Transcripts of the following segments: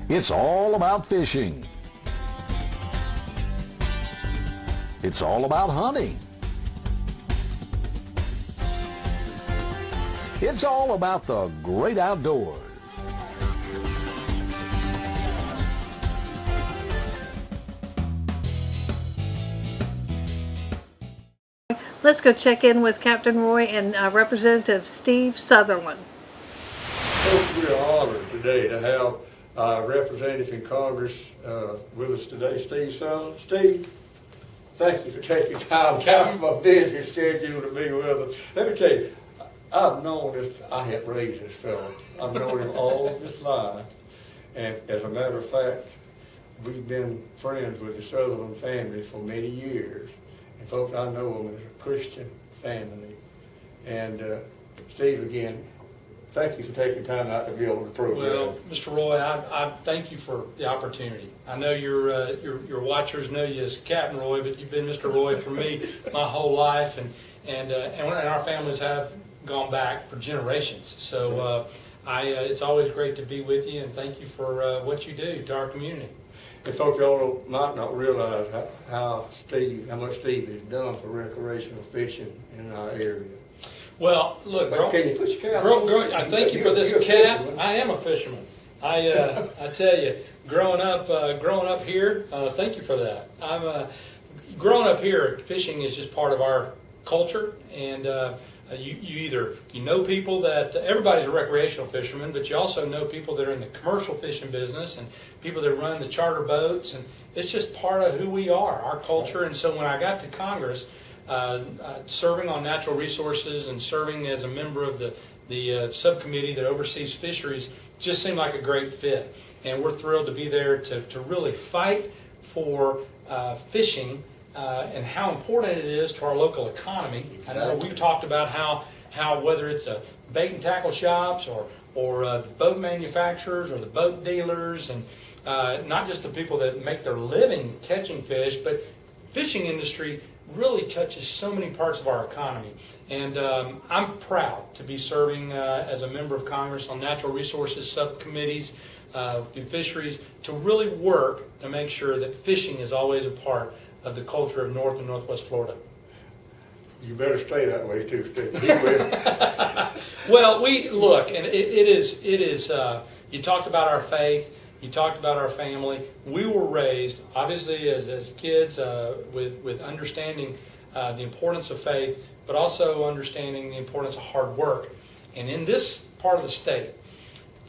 It's all about fishing. It's all about hunting. It's all about the great outdoors. Let's go check in with Captain Roy and Representative Steve Southerland. Folks, we are honored today to have a representative in Congress with us today, Steve Southerland. Steve, thank you for taking time out of my busy schedule to be with us. Let me tell you, I've known this, I have raised this fellow. I've known him all of his life. And as a matter of fact, we've been friends with the Southerland family for many years. And folks, I know them as a Christian family. And Steve, again, thank you for taking time out to be able to prove that. Well, Mr. Roy, I thank you for the opportunity. I know your watchers know you as Captain Roy, but you've been Mr. Roy for me my whole life, and our families have gone back for generations. So it's always great to be with you, and thank you for what you do to our community. And folks, y'all might not realize how much Steve has done for recreational fishing in our area. Well, look, can you put your cap on? I thank you for this cap. I am a fisherman. I tell you, growing up here, thank you for that. Growing up here, fishing is just part of our culture, and you know people that everybody's a recreational fisherman, but you also know people that are in the commercial fishing business and people that run the charter boats, and it's just part of who we are, our culture. And so when I got to Congress, serving on natural resources and serving as a member of the subcommittee that oversees fisheries just seemed like a great fit. And we're thrilled to be there to really fight for fishing and how important it is to our local economy. I know we've talked about how whether it's a bait and tackle shops or the boat manufacturers or the boat dealers, and not just the people that make their living catching fish, but fishing industry really touches so many parts of our economy. And I'm proud to be serving as a member of Congress on natural resources subcommittees through fisheries to really work to make sure that fishing is always a part of the culture of North and Northwest Florida. You better stay that way too, Steve. Well, we look, and it is. You talked about our faith. You talked about our family. We were raised, obviously, as kids with understanding the importance of faith, but also understanding the importance of hard work. And in this part of the state,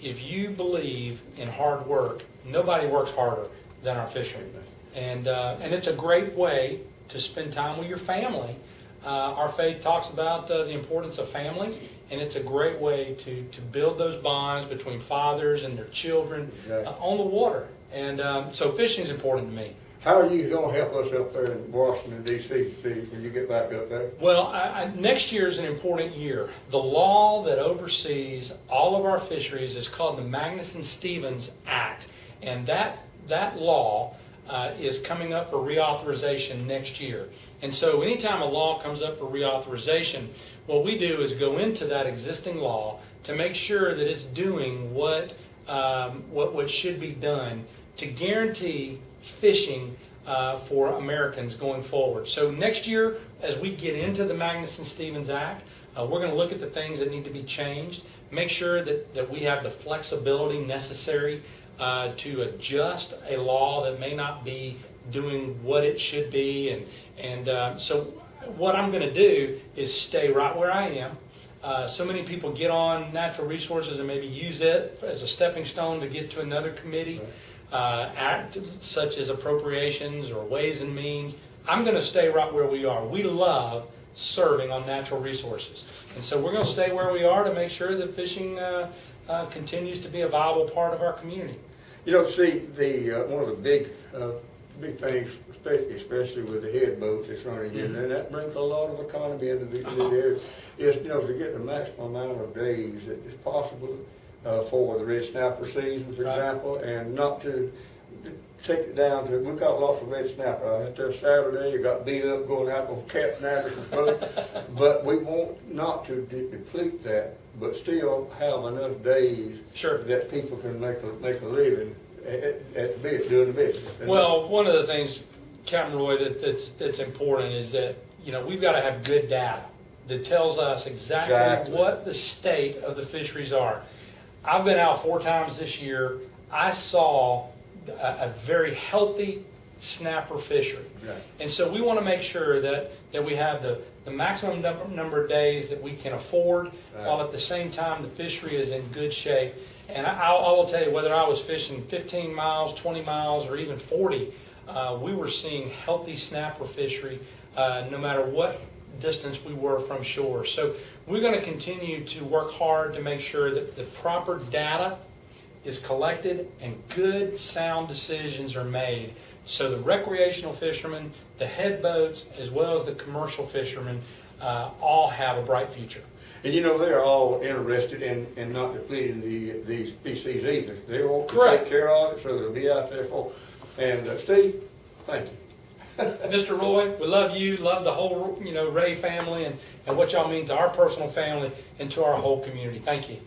if you believe in hard work, nobody works harder than our fishermen. And it's a great way to spend time with your family. Our faith talks about the importance of family, and it's a great way to build those bonds between fathers and their children on the water. And so fishing is important to me. How are you going to help us up there in Washington, D.C., Steve, when you get back up there? Well, next year is an important year. The law that oversees all of our fisheries is called the Magnuson-Stevens Act. And that law is coming up for reauthorization next year. And so anytime a law comes up for reauthorization, what we do is go into that existing law to make sure that it's doing what should be done to guarantee fishing for Americans going forward. So next year, as we get into the Magnuson-Stevens Act, we're going to look at the things that need to be changed, make sure that we have the flexibility necessary to adjust a law that may not be doing what it should be. And so what I'm going to do is stay right where I am. So many people get on natural resources and maybe use it as a stepping stone to get to another committee, such as appropriations or ways and means. I'm going to stay right where we are. We love serving on natural resources. And so we're going to stay where we are to make sure that fishing continues to be a viable part of our community. You know, see, one of the big things, especially with the head boats that's running here, and that brings a lot of economy into the area, is, to get the maximum amount of days that is possible for the red snapper season, for example, and not to take it down to, we've got lots of red snapper out there Saturday, you got beat up going out on Captain Anderson's boat, but we want not to deplete that, but still have enough days that people can make a living at the bit, doing the business. Well, one of the things, Captain Roy, that's important is that, you know, we've got to have good data that tells us exactly what the state of the fisheries are. I've been out 4 times this year. I saw a very healthy snapper fishery. Right. And so we want to make sure that we have the maximum number of days that we can afford, while at the same time the fishery is in good shape. And I will tell you, whether I was fishing 15 miles, 20 miles, or even 40, we were seeing healthy snapper fishery no matter what distance we were from shore. So we're going to continue to work hard to make sure that the proper data is collected and good, sound decisions are made, so the recreational fishermen, the head boats, as well as the commercial fishermen all have a bright future. And you know, they're all interested in not depleting the species either. They want to Correct. take care of it, so they'll be out there for. And Steve, thank you. Mr. Roy, we love you, love the whole, you know, Ray family, and what y'all mean to our personal family and to our whole community. Thank you.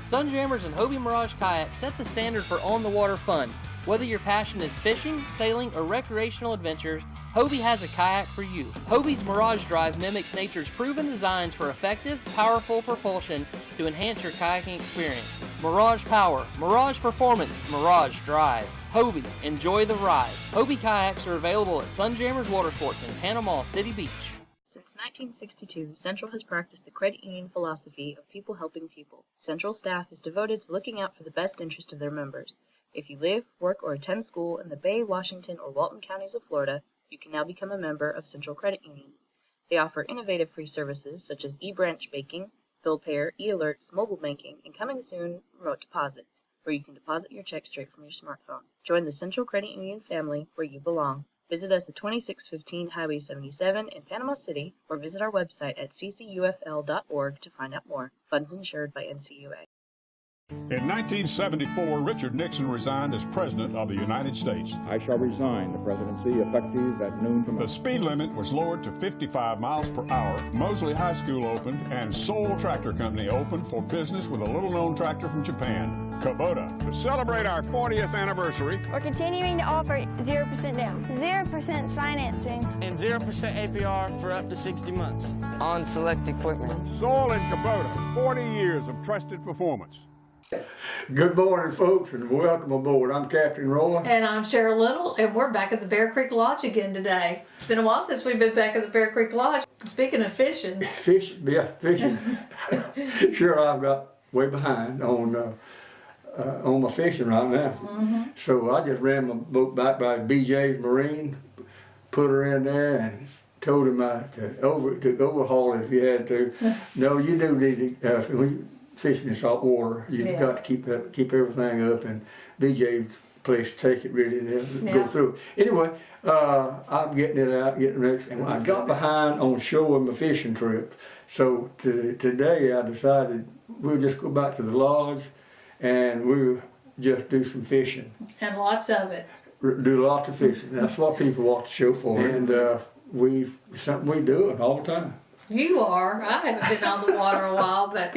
Sunjammers and Hobie Mirage kayaks set the standard for on-the-water fun. Whether your passion is fishing, sailing, or recreational adventures, Hobie has a kayak for you. Hobie's Mirage Drive mimics nature's proven designs for effective, powerful propulsion to enhance your kayaking experience. Mirage Power, Mirage Performance, Mirage Drive. Hobie, enjoy the ride. Hobie kayaks are available at Sunjammers Water Sports in Panama City Beach. Since 1962, Central has practiced the credit union philosophy of people helping people. Central staff is devoted to looking out for the best interest of their members. If you live, work, or attend school in the Bay, Washington, or Walton counties of Florida, you can now become a member of Central Credit Union. They offer innovative free services such as e-branch banking, bill payer, e-alerts, mobile banking, and coming soon, remote deposit, where you can deposit your check straight from your smartphone. Join the Central Credit Union family where you belong. Visit us at 2615 Highway 77 in Panama City, or visit our website at ccufl.org to find out more. Funds insured by NCUA. In 1974, Richard Nixon resigned as President of the United States. I shall resign the presidency effective at noon tomorrow. The speed limit was lowered to 55 miles per hour. Mosley High School opened, and Seoul Tractor Company opened for business with a little-known tractor from Japan, Kubota. To celebrate our 40th anniversary, we're continuing to offer 0% down, 0% financing, and 0% APR for up to 60 months on select equipment. Seoul and Kubota, 40 years of trusted performance. Good morning, folks, and welcome aboard. I'm Captain Roy. And I'm Cheryl Little, and we're back at the Bear Creek Lodge again today. It's been a while since we've been back at the Bear Creek Lodge. Speaking of fishing. Fishing. Sure, I've got way behind on my fishing right now. Mm-hmm. So I just ran my boat back by BJ's Marine, put her in there, and told him to overhaul it if you had to. No, you do need to. Fishing in salt water, you've got to keep everything up, and BJ's place to take it really and go through it. Anyway, I'm getting it out, getting it, and I got behind on showing my fishing trip. So today I decided we'll just go back to the lodge and we'll just do some fishing. And lots of it. Do lots of fishing. That's what people want the show for, and something we do it all the time. You are. I haven't been on the water a while, but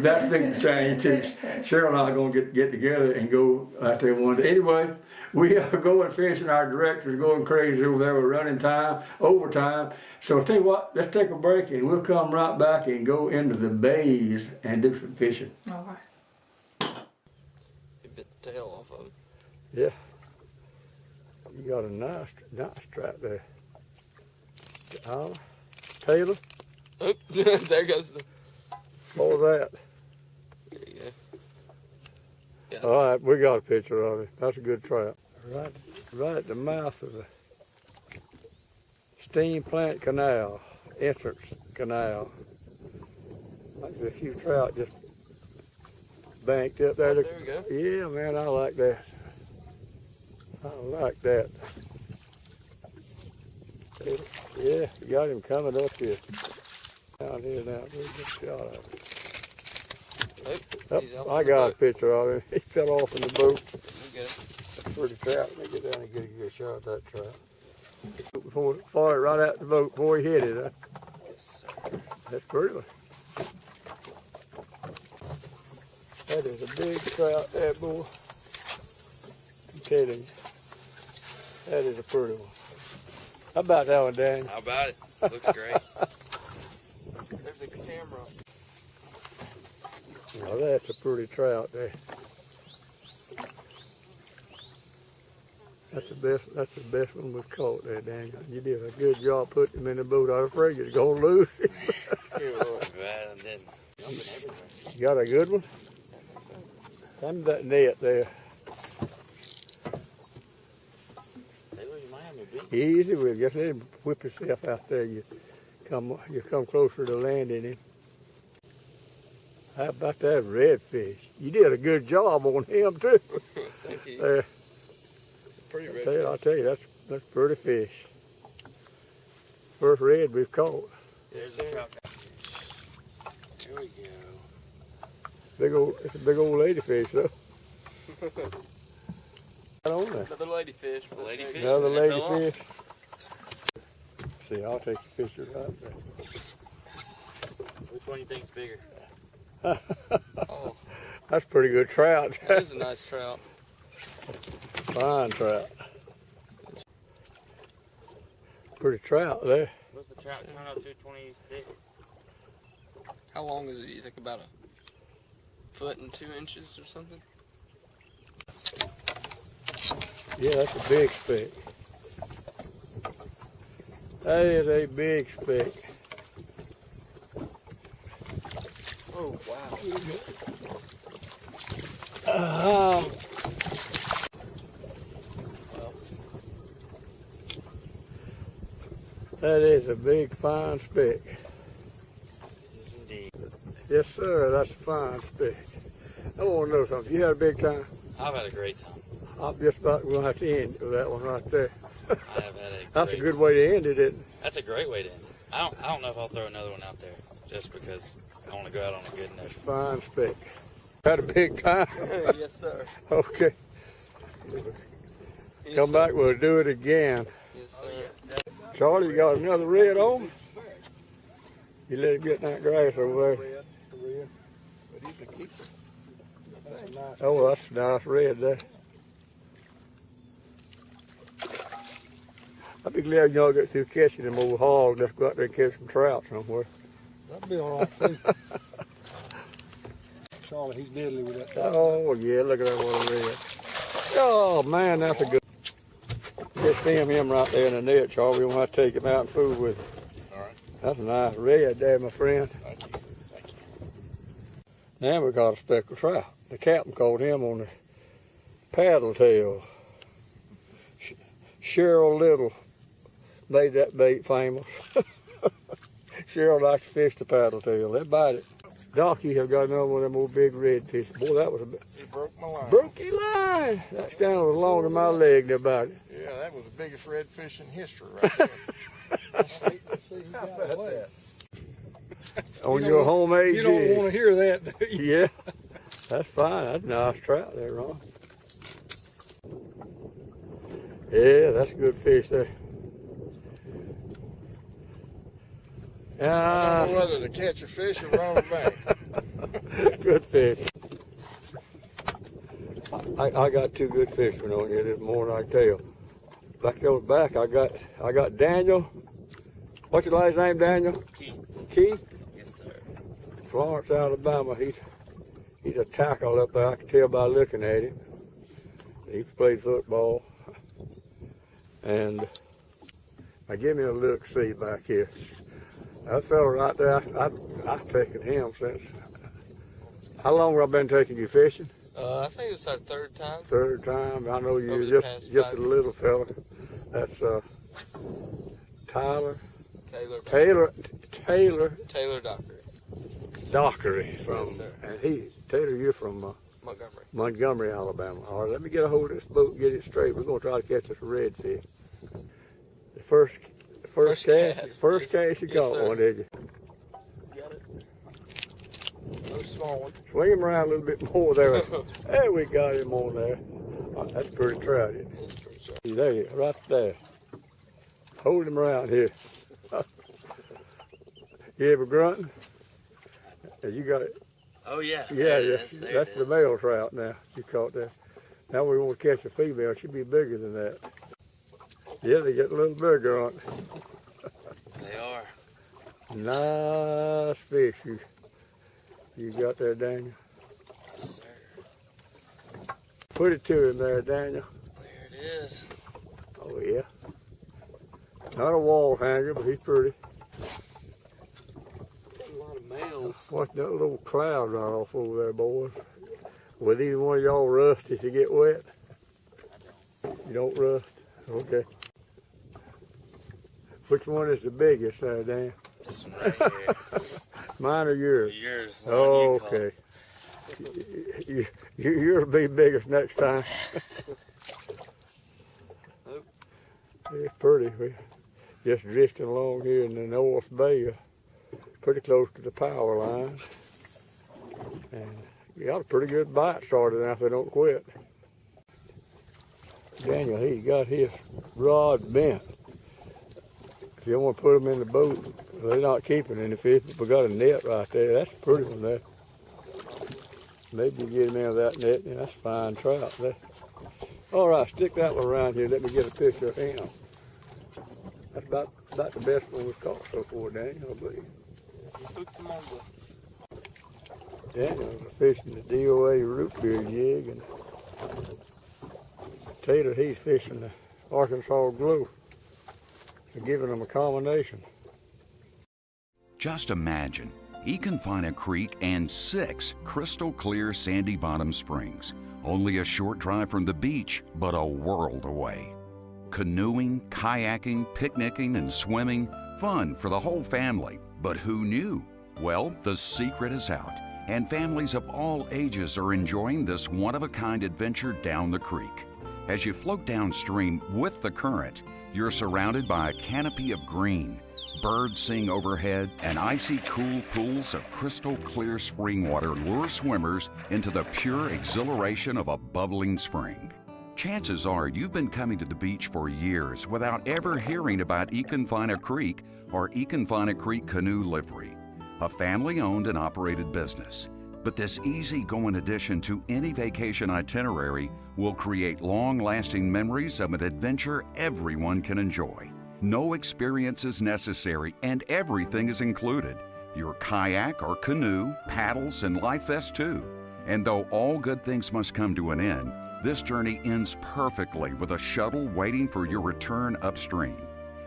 that's big change too. Cheryl and I are going to get together and go out there one day. Anyway, we are going fishing. Our director's going crazy over there. We're running overtime. So I'll tell you what, let's take a break and we'll come right back and go into the bays and do some fishing. All right. You bit the tail off of it. Yeah. You got a nice trap there. Taylor? Oh, there goes the... What was that? There you go. All right, we got a picture of it. That's a good trap. Right at the mouth of the Steam Plant Canal, entrance canal. Like a few trout just banked up there. Oh, there we go. Yeah, man, I like that. I like that. Yeah, you got him coming up here. Down here now, we'll get a shot of him. I got a picture of him. He fell off in the boat. That's a pretty trap. Let me get down and get a good shot of that trap. Before it right out the boat before he hit it, huh? Yes, sir. That's pretty one. That is a big trout there, boy. I'm telling you. That is a pretty one. How about that one, Dan? How about it? Looks great. There's the camera. Now that's a pretty trout there. That's the best one we've caught there, Daniel. You did a good job putting him in the boat. I was afraid you was gonna lose him. You got a good one? Hand me that net there. Easy with it. Just let him whip himself out there. You come closer to landing him. How about that redfish? You did a good job on him too. Thank you. There. It's a pretty red I'll tell you, that's pretty fish. First red we've caught. Yes, sir. Here we go. It's a big old ladyfish though. On there. Another ladyfish. Ladyfish. Another ladyfish. See, I'll take the picture right there. Which one do you think's bigger? Oh, that's a pretty good trout. that is a nice trout. Fine trout. Pretty trout there. What's the trout coming up to? 26. How long is it? You think about a foot and 2 inches or something? Yeah, that's a big speck. That is a big speck. Oh, wow. That is a big, fine speck. Yes, indeed. Yes, sir, that's a fine speck. I want to know something. You had a big time? I've had a great time. I'm just about going to have to end with that one right there. I have had a That's a good way to end it, isn't it? That's a great way to end it. I don't know if I'll throw another one out there just because I want to go out on a good note. Fine speck. Had a big time? Yes, sir. Okay. Yes, Come sir. back, we'll do it again. Yes, sir. Charlie, you got another red on? You let it get in that grass over there. Oh, that's a nice red there. I'd be glad y'all get through catching them old hogs. Let's go out there and catch some trout somewhere. That'd be all right too. Charlie, he's deadly with that trout. Oh, yeah, look at that one red. Oh, man, that's a good. Just stem him right there in the net, Charlie. We want to take him out and food with him. All right. That's a nice red there, my friend. Thank you. Thank you. Now we got a speckled trout. The captain caught him on the paddle tail. Cheryl Little made that bait famous. Cheryl likes to fish the paddle tail. They bite it. Donkey have got another one of them old big redfish. Boy, that was a bit. He broke my line. Broke your line. That stand was longer than my leg there about it. Yeah, that was the biggest redfish in history right there. That's neat to see he got away. On your homemade You don't jig. want to hear that, do you? Yeah, that's fine. That's a nice trout there, Ron. Yeah, that's a good fish there. I don't know whether to catch a fish or run on the bank. Good fish. I got two good fishermen on here this morning, I can tell. Back over back, I got Daniel. What's your last name, Daniel? Keith. Keith? Yes, sir. Florence, Alabama. He's a tackle up there. I can tell by looking at him. He played football. And now give me a look, see back here. That fella right there, I've taken him since. How long have I been taking you fishing? I think it's our third time. Third time. I know Over you're the past just a 5 little fella. That's Tyler. Taylor Dockery. Dockery from. Yes, sir. And Taylor, you're from Montgomery. Montgomery, Alabama. All right, let me get a hold of this boat and get it straight. We're gonna try to catch this redfish. The first cast you caught one, did you? Got it. No small one. Swing him around a little bit more there. There we got him on there. Oh, that's pretty trout, isn't it? It's pretty sharp. There you right there. Hold him around here. You ever grunting? You got it. Oh yeah. Yeah, There that's the male trout now. You caught that. Now we want to catch a female. She'll be bigger than that. Yeah, they get a little bigger on it. They are. Nice fish you got there, Daniel. Yes, sir. Put it to him there, Daniel. There it is. Oh yeah. Not a wall hanger, but he's pretty. A lot of males. Watch that little cloud right off over there, boys. With either one of y'all rust if you get wet? You don't rust? Okay. Which one is the biggest there, Dan? This one right here. Mine or yours? Yours. The one you caught. Okay. Yours will be biggest next time. It's pretty. We're just drifting along here in the North Bay, pretty close to the power lines. And you got a pretty good bite started now if they don't quit. Daniel, he got his rod bent. If you want to put them in the boat, they're not keeping any fish, but we got a net right there. That's a pretty one there. Maybe you get him out of that net, and that's a fine trout there. All right, stick that one around here. Let me get a picture of him. That's about the best one we've caught so far, Daniel, I believe. Daniel's fishing the DOA root beer jig, and Taylor, he's fishing the Arkansas Glow. They're giving them a combination. Just imagine Econfina Creek and 6 crystal clear sandy bottom springs, only a short drive from the beach, but a world away. Canoeing, kayaking, picnicking, and swimming, fun for the whole family. But who knew? Well, the secret is out, and families of all ages are enjoying this one-of-a-kind adventure down the creek. As you float downstream with the current, you're surrounded by a canopy of green. Birds sing overhead, and icy cool pools of crystal clear spring water lure swimmers into the pure exhilaration of a bubbling spring. Chances are you've been coming to the beach for years without ever hearing about Econfina Creek or Econfina Creek Canoe Livery, a family-owned and operated business. But this easy-going addition to any vacation itinerary will create long-lasting memories of an adventure everyone can enjoy. No experience is necessary, and everything is included. Your kayak or canoe, paddles, and life vest too. And though all good things must come to an end, this journey ends perfectly with a shuttle waiting for your return upstream.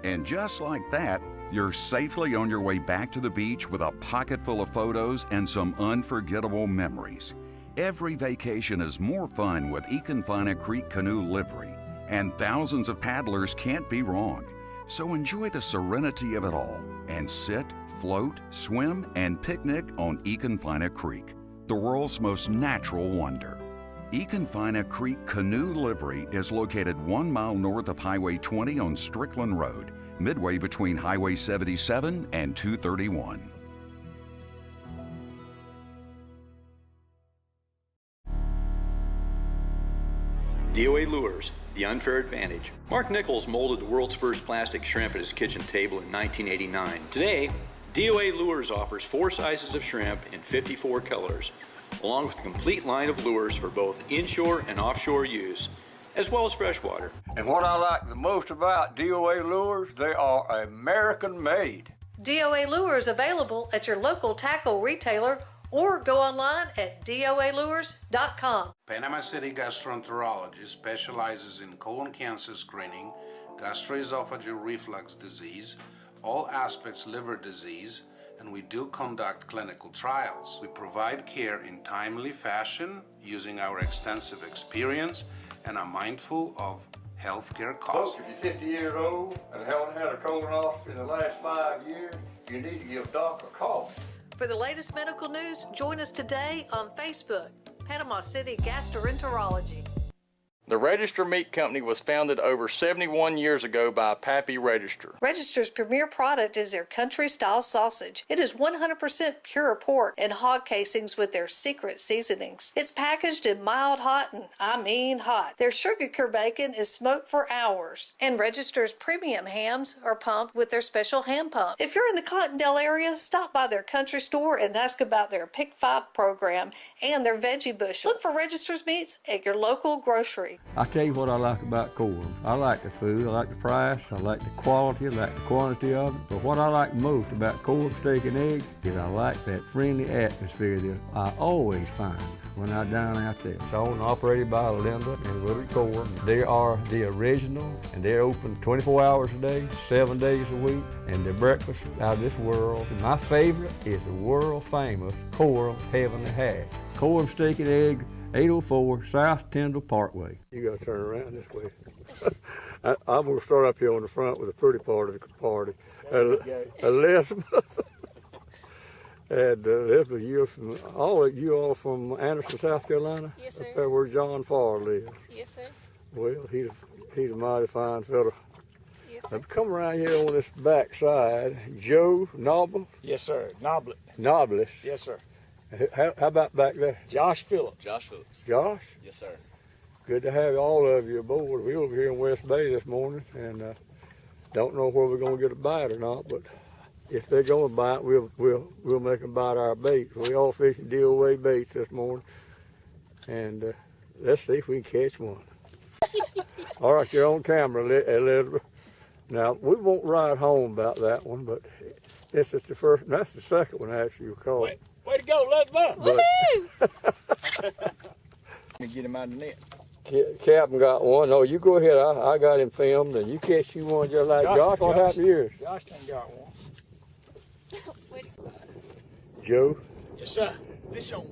And just like that, you're safely on your way back to the beach with a pocket full of photos and some unforgettable memories. Every vacation is more fun with Econfina Creek Canoe Livery, and thousands of paddlers can't be wrong. So enjoy the serenity of it all and sit, float, swim, and picnic on Econfina Creek, the world's most natural wonder. Econfina Creek Canoe Livery is located 1 mile north of Highway 20 on Strickland Road, midway between Highway 77 and 231. DOA Lures, the unfair advantage. Mark Nichols molded the world's first plastic shrimp at his kitchen table in 1989. Today, DOA Lures offers 4 sizes of shrimp in 54 colors, along with a complete line of lures for both inshore and offshore use, as well as freshwater. And what I like the most about DOA Lures, they are American-made. DOA Lures available at your local tackle retailer or go online at doalures.com. Panama City gastroenterology specializes in colon cancer screening, gastroesophageal reflux disease, all aspects liver disease, and we do conduct clinical trials. We provide care in timely fashion using our extensive experience and are mindful of healthcare costs. Folks, if you're 50 years old and haven't had a colonoscopy in the last 5 years, you need to give Doc a call. For the latest medical news, join us today on Facebook, Panama City Gastroenterology. The Register Meat Company was founded over 71 years ago by Pappy Register. Register's premier product is their country-style sausage. It is 100% pure pork and hog casings with their secret seasonings. It's packaged in mild hot, and I mean hot. Their sugar cure bacon is smoked for hours. And Register's premium hams are pumped with their special ham pump. If you're in the Cottondale area, stop by their country store and ask about their Pick 5 program and their veggie bushel. Look for Register's meats at your local grocery. I tell you what I like about Coram. I like the food, I like the price, I like the quality, I like the quantity of it. But what I like most about Coram Steak and Eggs is I like that friendly atmosphere that I always find when I dine out there. It's owned and operated by Linda and Willie Coram. They are the original, and they're open 24 hours a day, 7 days a week, and their breakfast out of this world. And my favorite is the world famous Coram Heavenly Hash. Coram Steak and Eggs, 804 South Tyndall Parkway. You gotta turn around this way. I'm gonna start up here on the front with the pretty part of the party. Elizabeth. And Elizabeth, you from Anderson, South Carolina? Yes, sir. Up there where John Farr lives. Yes, sir. Well, he's a mighty fine fellow. Yes, sir. Come around here on this back side. Joe Noble? Yes, sir. Noblet. Noblish. Yes, sir. How about back there? Josh Phillips. Josh Phillips. Josh? Yes, sir. Good to have all of you aboard. We were here in West Bay this morning, and don't know whether we're going to get a bite or not, but if they're going to bite, we'll make them bite our baits. We all fishing DOA baits this morning, and let's see if we can catch one. All right, you're on camera, Elizabeth. Now, we won't ride home about that one, but this is the first, that's the second one actually you caught. Way to go, Elizabeth! Woohoo! Let me get him out of the net. Captain got one. No, you go ahead. I got him filmed, and you catch you one just like Josh. What happened to yours? Josh done got one. Joe? Yes, sir. Fish on.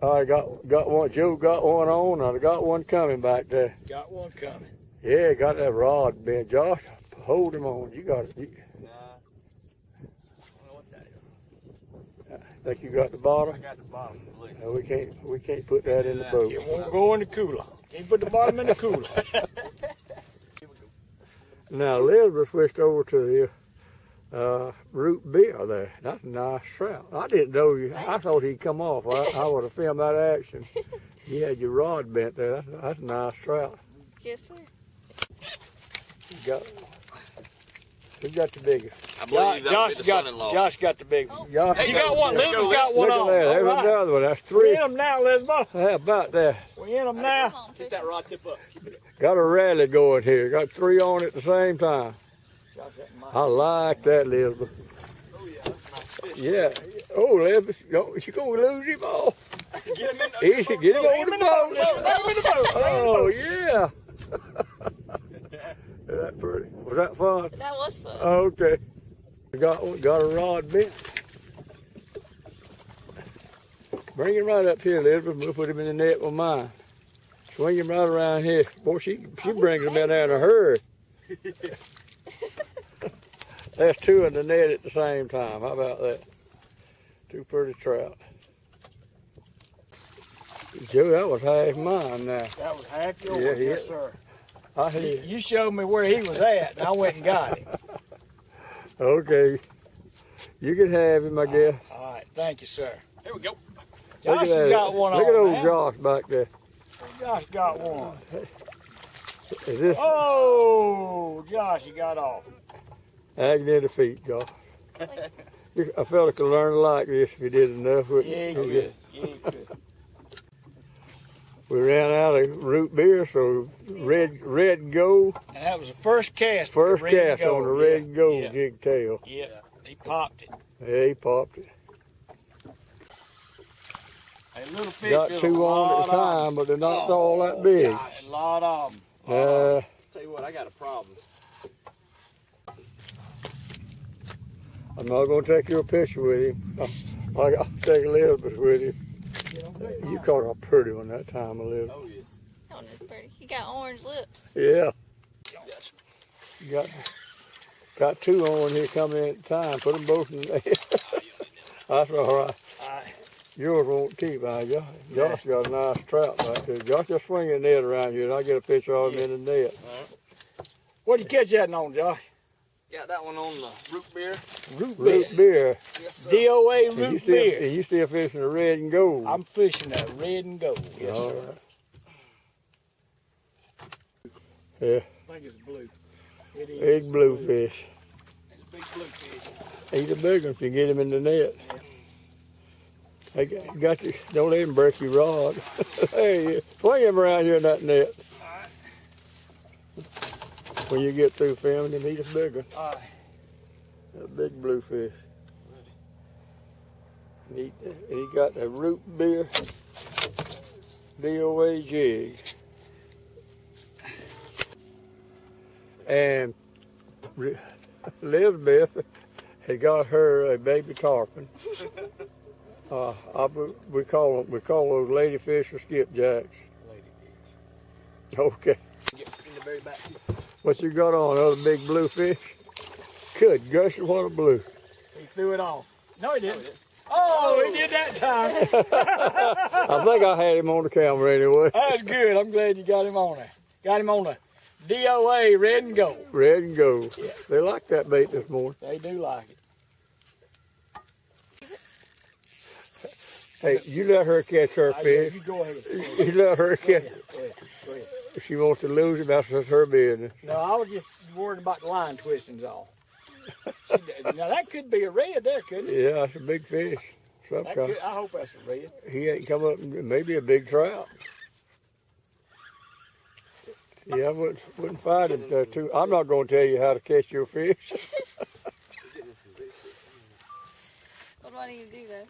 I got one. Joe got one on. I got one coming back there. Got one coming. Yeah, got that rod bent. Josh, hold him on. You got it. I think you got the bottom? I got the bottom. No, we can't put that in the boat. It won't go in the cooler. Can't put the bottom in the cooler. Now, Elizabeth switched over to the root beer there. That's a nice trout. I didn't know you. I thought he'd come off. I would have filmed that action. You had your rod bent there. That's a nice trout. Yes, sir. Who got the biggest? I believe Josh got the big one. Josh, You got one. Elizabeth's got one look on. at that. There's Right. another one. That's three. We in them now, Elizabeth. How about that? We in them now. Get that rod tip up. Got a rally going here. Got three on at the same time. I like that, Elizabeth. Oh, yeah, that's a nice fish. Yeah. Oh, Elizabeth, you going to lose him all. Get him in the Easy, get him on the boat. Get him in the boat. Oh, yeah. Is that pretty? Was that fun? That was fun. Okay. Got a rod bent. Bring him right up here, Elizabeth. We'll put him in the net with mine. Swing him right around here. Boy, she brings him in there in a hurry. That's two in the net at the same time. How about that? Two pretty trout. Joe, that was half mine now. That was half yours. Yeah, Yes, sir. You showed me where he was at, and I went and got him. Okay. You can have him, I guess. All right. Thank you, sir. Here we go. Josh has got one on. Look at old now. Josh back there. Josh got one. Is this Oh, Josh, he got off. agony of defeat, Josh? A fella could learn to like this if he did enough. Yeah, he could. Yeah, he could. We ran out of root beer, so red go. And that was the first cast. First with the red cast and on the gold. red go Yeah. jig tail. Yeah, he popped it. Yeah, he popped it. A little fish. Got is two a on at lot a time, of but they're not all that big. Josh, a lot of them. Tell you what, I got a problem. I'm not going to take your picture with him. I'll take Elizabeth with him. You caught a pretty one that time, Elizabeth. Oh, yeah. That one is pretty. He got orange lips. Yeah. You got two on here coming in at the time. Put them both in there. That's all right. Yours won't keep, Josh. Josh got a nice trout back there. Josh, just swing your net around here, and I'll get a picture of him in the net. All right. What'd you catch that on, Josh? Got that one on the root beer. Root beer. Yes, sir. DOA root beer. And you still fishing the red and gold? I'm fishing that red and gold. Yes, All sir. right. Yeah. I think it's blue. It is. Big bluefish. It's a big bluefish. He's a big one if you get him in the net. Yeah. Hey, got you, don't let him break your rod. Hey, swing him around here in that net. All right. When you get through filming him, he's a big one. All right. A big bluefish. And he got a root beer DOA jig. And Elizabeth had got her a baby tarpon. We call those ladyfish or skipjacks. Okay. Get in the very back. What you got on? Another big bluefish? Good gosh, what a blue. He threw it off. No, he didn't. Oh, he did that time. I think I had him on the camera anyway. That's good. I'm glad you got him on there. Got him on the DOA red and gold. Red and gold. Yeah. They like that bait this morning. They do like it. Hey, you let her catch her fish. You go ahead. You let her catch it. Go ahead. If she wants to lose it, that's her business. No, I was just worried about the line twistings off. Now that could be a red there, couldn't it? Yeah, that's a big fish. Some kind. I hope that's a red. He ain't come up, maybe a big trout. Yeah, I wouldn't find it too. I'm not going to tell you how to catch your fish. What do I need to do though?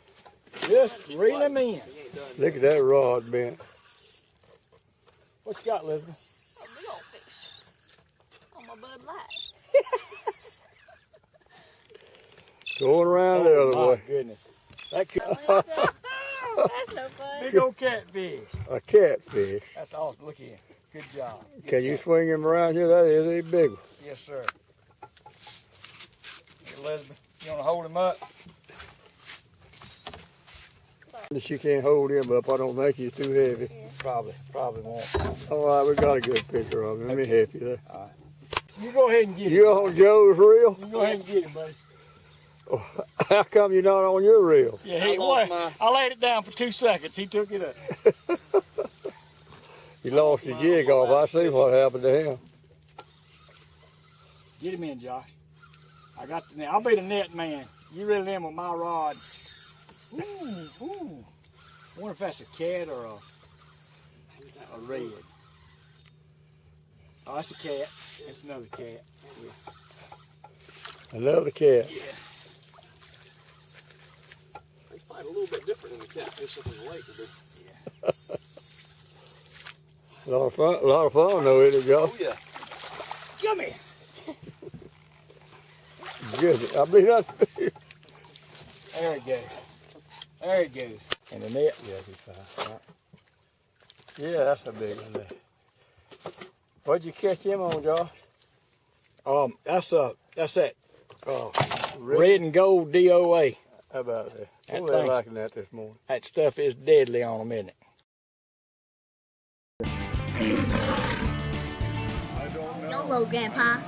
Just reel him in. Look at that rod bent. What you got, Elizabeth? A big old fish. On my Bud Light. Going around the other way. Goodness. That could, That's no fun. big old catfish. A catfish. That's awesome. Look here. Good job. Can you swing him around here? That is a big one. Yes, sir. Elizabeth, you want to hold him up? She can't hold him up. I don't think he's too heavy. Yeah. Probably won't. All right, we got a good picture of him. Let me help you there. All right. You go ahead and get him. You on Joe's reel? You go ahead and get him, buddy. How come you're not on your reel? Yeah, I laid it down for 2 seconds. He took it up. He lost the jig off. I see what happened to him. Get him in, Josh. I got the net. I'll be the net man. You reel in with my rod. Ooh. I wonder if that's a cat or a red. Oh, that's a cat. That's another cat. Yeah. Another cat. Yeah. It's probably a little bit different than the catfish up in the lake. Yeah. A lot of fun though, isn't it, Josh? Oh yeah. Come here. Good. I mean, that's There it goes. There it goes. And the net, yeah, he's fine. Right. Yeah, that's a big one there. What'd you catch him on, Josh? That's that red and gold DOA. How about that? That What were they thing. liking that this morning? That stuff is deadly on them, isn't it? YOLO, Grandpa.